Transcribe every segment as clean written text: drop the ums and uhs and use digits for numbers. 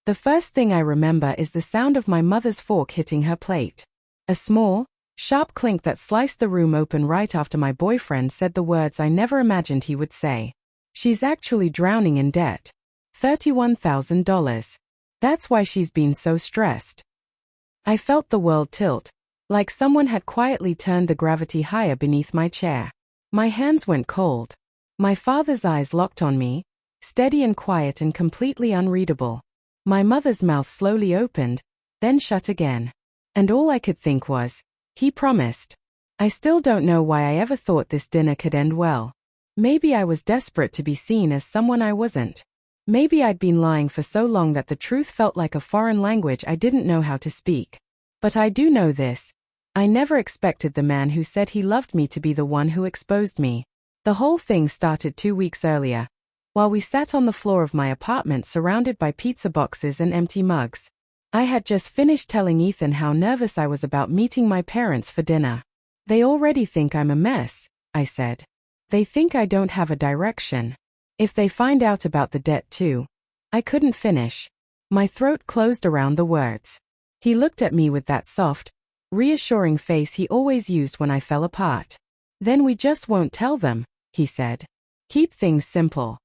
The first thing I remember is the sound of my mother's fork hitting her plate. A small, sharp clink that sliced the room open right after my boyfriend said the words I never imagined he would say. She's actually drowning in debt. $31,000. That's why she's been so stressed. I felt the world tilt, like someone had quietly turned the gravity higher beneath my chair. My hands went cold. My father's eyes locked on me, steady and quiet and completely unreadable. My mother's mouth slowly opened, then shut again. And all I could think was, he promised. I still don't know why I ever thought this dinner could end well. Maybe I was desperate to be seen as someone I wasn't. Maybe I'd been lying for so long that the truth felt like a foreign language I didn't know how to speak. But I do know this. I never expected the man who said he loved me to be the one who exposed me. The whole thing started 2 weeks earlier, while we sat on the floor of my apartment surrounded by pizza boxes and empty mugs. I had just finished telling Ethan how nervous I was about meeting my parents for dinner. They already think I'm a mess, I said. They think I don't have a direction. If they find out about the debt too. I couldn't finish. My throat closed around the words. He looked at me with that soft, reassuring face he always used when I fell apart. Then we just won't tell them, he said. Keep things simple.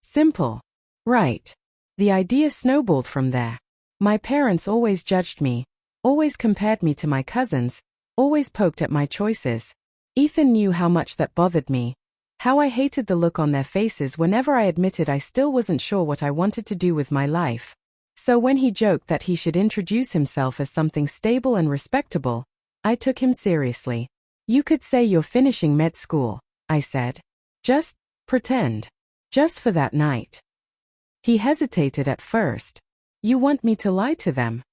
Simple. Right. The idea snowballed from there. My parents always judged me, always compared me to my cousins, always poked at my choices. Ethan knew how much that bothered me. How I hated the look on their faces whenever I admitted I still wasn't sure what I wanted to do with my life. So when he joked that he should introduce himself as something stable and respectable, I took him seriously. You could say you're finishing med school, I said. Just pretend. Just for that night. He hesitated at first. You want me to lie to them?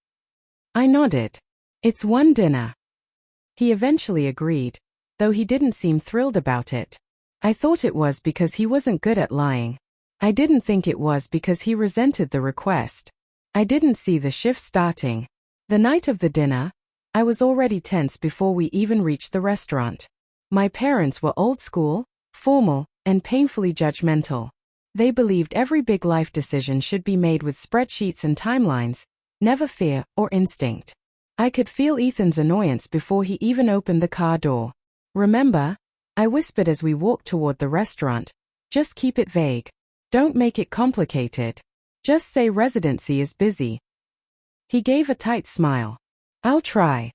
I nodded. It's one dinner. He eventually agreed, though he didn't seem thrilled about it. I thought it was because he wasn't good at lying. I didn't think it was because he resented the request. I didn't see the shift starting. The night of the dinner, I was already tense before we even reached the restaurant. My parents were old school, formal, and painfully judgmental. They believed every big life decision should be made with spreadsheets and timelines, never fear or instinct. I could feel Ethan's annoyance before he even opened the car door. Remember? I whispered as we walked toward the restaurant. Just keep it vague. Don't make it complicated. Just say residency is busy. He gave a tight smile. I'll try.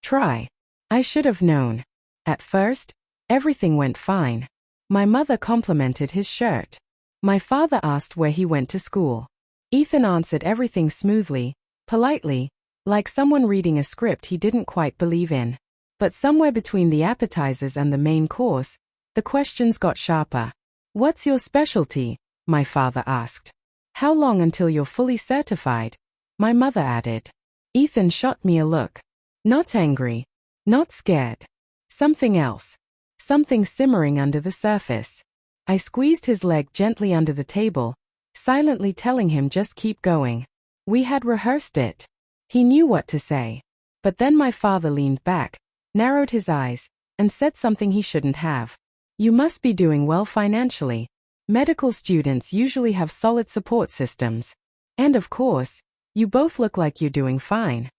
Try. I should have known. At first, everything went fine. My mother complimented his shirt. My father asked where he went to school. Ethan answered everything smoothly, politely, like someone reading a script he didn't quite believe in. But somewhere between the appetizers and the main course, the questions got sharper. What's your specialty? My father asked. How long until you're fully certified? My mother added. Ethan shot me a look. Not angry. Not scared. Something else. Something simmering under the surface. I squeezed his leg gently under the table, silently telling him just keep going. We had rehearsed it. He knew what to say. But then my father leaned back, narrowed his eyes, and said something he shouldn't have. You must be doing well financially. Medical students usually have solid support systems. And of course, you both look like you're doing fine.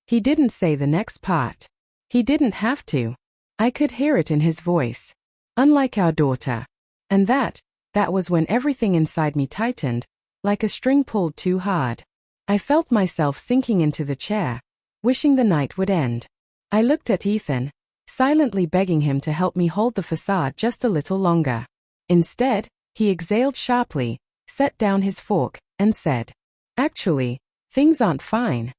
He didn't say the next part. He didn't have to. I could hear it in his voice. Unlike our daughter. And that was when everything inside me tightened, like a string pulled too hard. I felt myself sinking into the chair, wishing the night would end. I looked at Ethan, silently begging him to help me hold the facade just a little longer. Instead, he exhaled sharply, set down his fork, and said, Actually, things aren't fine.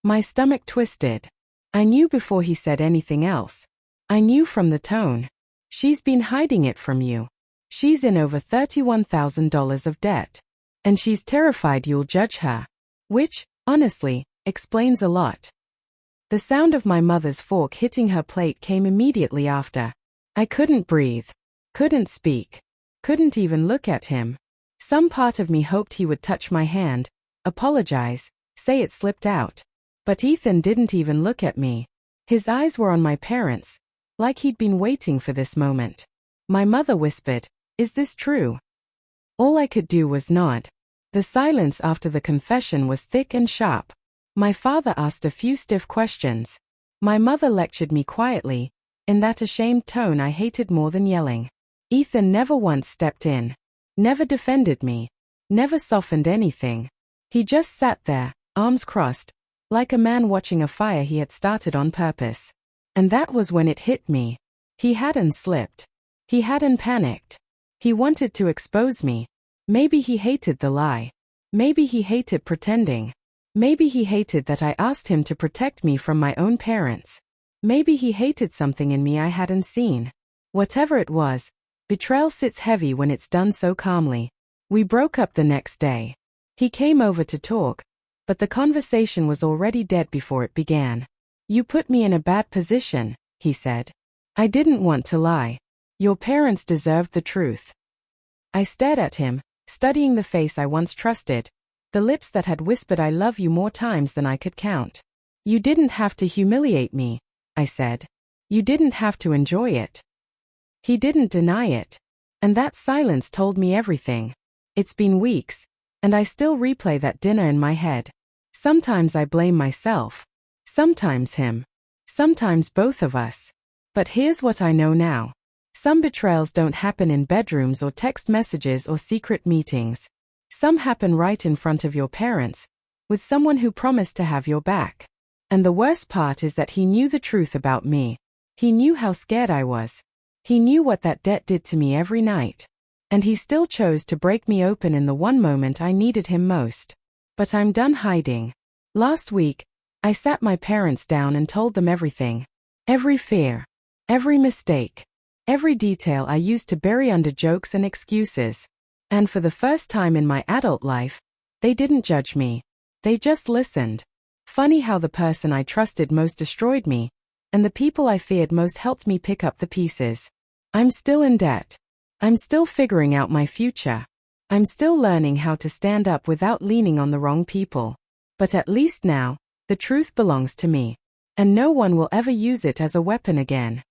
My stomach twisted. I knew before he said anything else. I knew from the tone. She's been hiding it from you. She's in over $31,000 of debt. And she's terrified you'll judge her. Which, honestly, explains a lot. The sound of my mother's fork hitting her plate came immediately after. I couldn't breathe. Couldn't speak. Couldn't even look at him. Some part of me hoped he would touch my hand, apologize, say it slipped out. But Ethan didn't even look at me. His eyes were on my parents, like he'd been waiting for this moment. My mother whispered, Is this true? All I could do was nod. The silence after the confession was thick and sharp. My father asked a few stiff questions. My mother lectured me quietly, in that ashamed tone I hated more than yelling. Ethan never once stepped in. Never defended me. Never softened anything. He just sat there, arms crossed, like a man watching a fire he had started on purpose. And that was when it hit me. He hadn't slipped. He hadn't panicked. He wanted to expose me. Maybe he hated the lie. Maybe he hated pretending. Maybe he hated that I asked him to protect me from my own parents. Maybe he hated something in me I hadn't seen. Whatever it was, betrayal sits heavy when it's done so calmly. We broke up the next day. He came over to talk, but the conversation was already dead before it began. You put me in a bad position, he said. I didn't want to lie. Your parents deserved the truth. I stared at him, studying the face I once trusted, the lips that had whispered I love you more times than I could count. You didn't have to humiliate me, I said. You didn't have to enjoy it. He didn't deny it. And that silence told me everything. It's been weeks, and I still replay that dinner in my head. Sometimes I blame myself. Sometimes him. Sometimes both of us. But here's what I know now. Some betrayals don't happen in bedrooms or text messages or secret meetings. Some happen right in front of your parents, with someone who promised to have your back. And the worst part is that he knew the truth about me. He knew how scared I was. He knew what that debt did to me every night. And he still chose to break me open in the one moment I needed him most. But I'm done hiding. Last week, I sat my parents down and told them everything. Every fear. Every mistake. Every detail I used to bury under jokes and excuses. And for the first time in my adult life, they didn't judge me. They just listened. Funny how the person I trusted most destroyed me, and the people I feared most helped me pick up the pieces. I'm still in debt. I'm still figuring out my future. I'm still learning how to stand up without leaning on the wrong people. But at least now, the truth belongs to me. And no one will ever use it as a weapon again.